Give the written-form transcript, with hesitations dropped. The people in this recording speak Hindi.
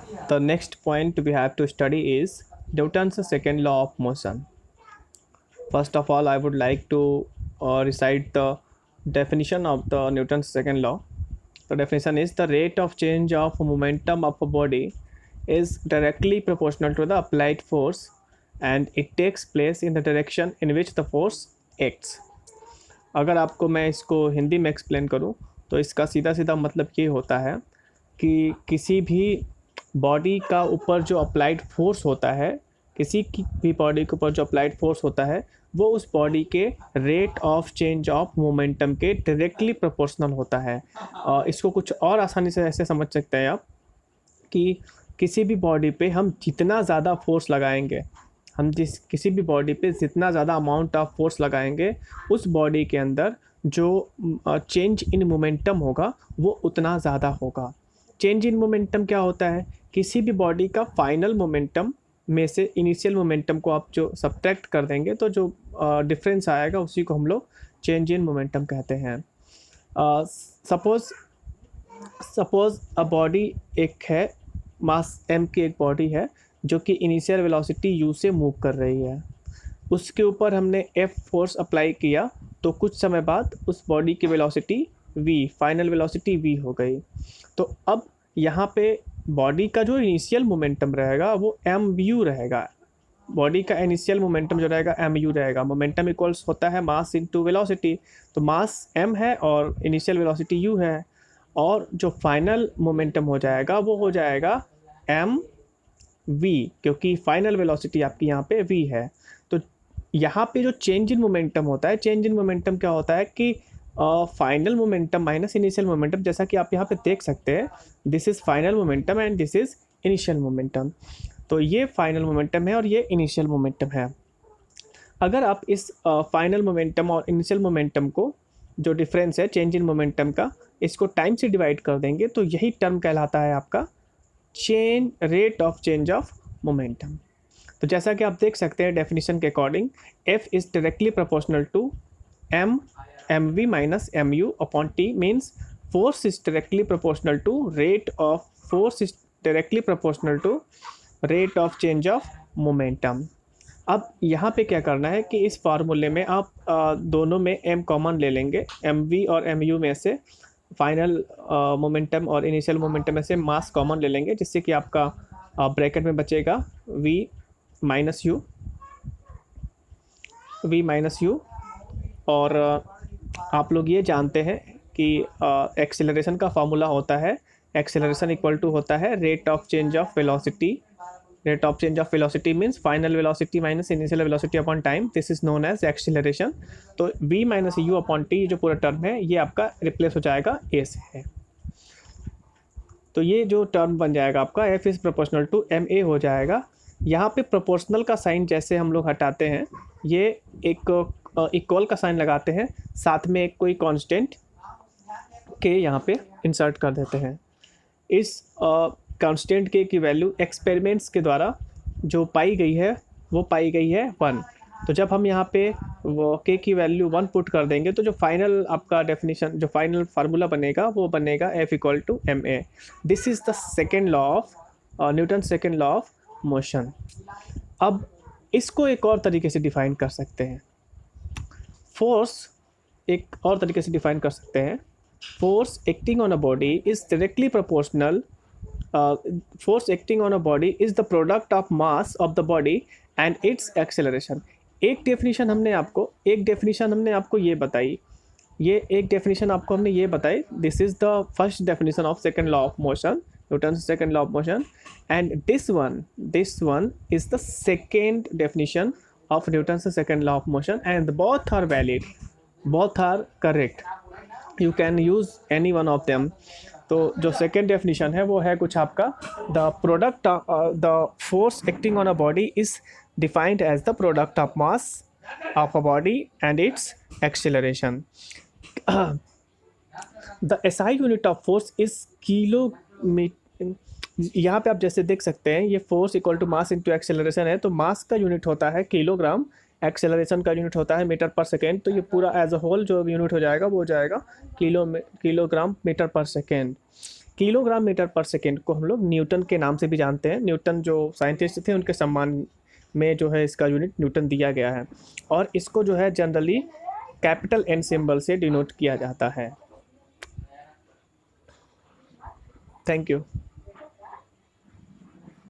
The next point we have to study is Newton's second law of motion. First of all, I would like to recite the definition of the Newton's second law. The definition is the rate of change of momentum of a body is directly proportional to the applied force and it takes place in the direction in which the force acts. अगर आपको मैं इसको हिंदी में एक्सप्लेन करूं तो इसका सीधा सीधा मतलब ये होता है कि किसी भी बॉडी का ऊपर जो अप्लाइड फोर्स होता है, किसी की भी बॉडी के ऊपर जो अप्लाइड फोर्स होता है वो उस बॉडी के rate of change of momentum के डायरेक्टली प्रोपोर्शनल होता है। इसको कुछ और आसानी से ऐसे समझ सकते हैं आप कि किसी भी बॉडी पे हम जितना ज़्यादा फोर्स लगाएंगे, हम किसी भी बॉडी पे जितना ज़्यादा अमाउंट ऑफ फोर्स लगाएंगे उस बॉडी के अंदर जो चेंज इन मोमेंटम होगा वो उतना ज़्यादा होगा। चेंज इन मोमेंटम क्या होता है? किसी भी बॉडी का फाइनल मोमेंटम में से इनिशियल मोमेंटम को आप जो सब्ट्रैक्ट कर देंगे तो जो डिफरेंस आएगा उसी को हम लोग चेंज इन मोमेंटम कहते हैं। सपोज अ बॉडी एक है, मास m की एक बॉडी है जो कि इनिशियल वेलोसिटी u से मूव कर रही है। उसके ऊपर हमने F फोर्स अप्लाई किया तो कुछ समय बाद उस बॉडी की velocity v, final velocity v हो गई। तो अब यहाँ पे बॉडी का जो इनिशियल मोमेंटम रहेगा वो mu रहेगा। बॉडी का इनिशियल मोमेंटम जो रहेगा mu रहेगा। मोमेंटम इक्वल्स होता है मास इनटू वेलोसिटी, तो मास m है और इनिशियल वेलोसिटी u है, और जो फाइनल मोमेंटम हो जाएगा वो हो जाएगा एम वी, क्योंकि फाइनल वेलोसिटी आपकी यहाँ पे v है। तो यहाँ पे जो चेंज इन मोमेंटम होता है, चेंज इन मोमेंटम क्या होता है कि final momentum minus initial momentum, जैसा कि आप यहाँ पे देख सकते हैं, this is final momentum and this is initial momentum. तो ये फाइनल मोमेंटम है और ये इनिशियल मोमेंटम है। अगर आप इस फाइनल मोमेंटम और इनिशियल मोमेंटम को, जो डिफरेंस है चेंज इन मोमेंटम का, इसको टाइम से डिवाइड कर देंगे तो यही टर्म कहलाता है आपका rate of change of momentum. तो जैसा कि आप देख सकते हैं डेफिनेशन के according, F is directly proportional to mv minus mu upon t, means force is directly proportional to rate of force is directly proportional to rate of change of momentum. अब यहाँ पे क्या करना है कि इस फार्मूले में आप दोनों में m कॉमन ले लेंगे, mv और mu में से फाइनल मोमेंटम और इनिशियल मोमेंटम में से मास कॉमन ले लेंगे, जिससे कि आपका ब्रैकेट में बचेगा v माइनस u। और आप लोग ये जानते हैं कि एक्सेलरेशन का फार्मूला होता है, एक्सेलरेशन इक्वल टू होता है rate of change of velocity. Rate of change of velocity means final velocity minus initial velocity upon time, this is known as acceleration. तो v minus u upon t जो पूरा टर्म है ये आपका रिप्लेस हो जाएगा a से है। तो ये जो टर्म बन जाएगा आपका F is proportional to ma हो जाएगा। यहाँ पे प्रोपोर्शनल का साइन जैसे हम लोग हटाते हैं, ये एक इक्वल का साइन लगाते हैं, साथ में एक कोई कांस्टेंट के यहाँ पे इंसर्ट कर देते हैं। इस कांस्टेंट के की वैल्यू एक्सपेरिमेंट्स के द्वारा जो पाई गई है वो पाई गई है 1। तो जब हम यहाँ पे वो के की वैल्यू 1 पुट कर देंगे तो जो फाइनल आपका डेफिनेशन, जो फाइनल फार्मूला बनेगा वो बनेगा F equal to ma। This is the second law of Newton second law of motion. अब इसको एक और तरीके से डिफाइन कर सकते हैं, फोर्स एक और तरीके से डिफाइन कर सकते हैं। Force acting on a body is directly proportional, force acting on a body is the product of mass of the body and its acceleration। एक डेफिनेशन हमने आपको ये बताई, ये एक डेफिनेशन आपको हमने ये बताई, this is the first definition of second law of motion, Newton's second law of motion, and this one is the second definition of Newton's second law of motion, and both are valid, both are correct, you can use any one of them. तो जो सेकेंड डेफिनेशन है वो है कुछ आपका, the product the force acting on a body is defined as the product of mass of a body and its acceleration. The SI unit of force is kilometre. यहाँ पे आप जैसे देख सकते हैं ये force equal to mass into acceleration है, तो मास का यूनिट होता है किलोग्राम, एक्सेलरेशन का यूनिट होता है मीटर पर सेकेंड। तो ये पूरा एज अ होल जो यूनिट हो जाएगा वो हो जाएगा किलोग्राम मीटर पर सेकेंड। किलोग्राम मीटर पर सेकेंड को हम लोग न्यूटन के नाम से भी जानते हैं। न्यूटन जो साइंटिस्ट थे उनके सम्मान में जो है इसका यूनिट न्यूटन दिया गया है, और इसको जो है जनरली कैपिटल एन सिंबल से डिनोट किया जाता है। Thank you.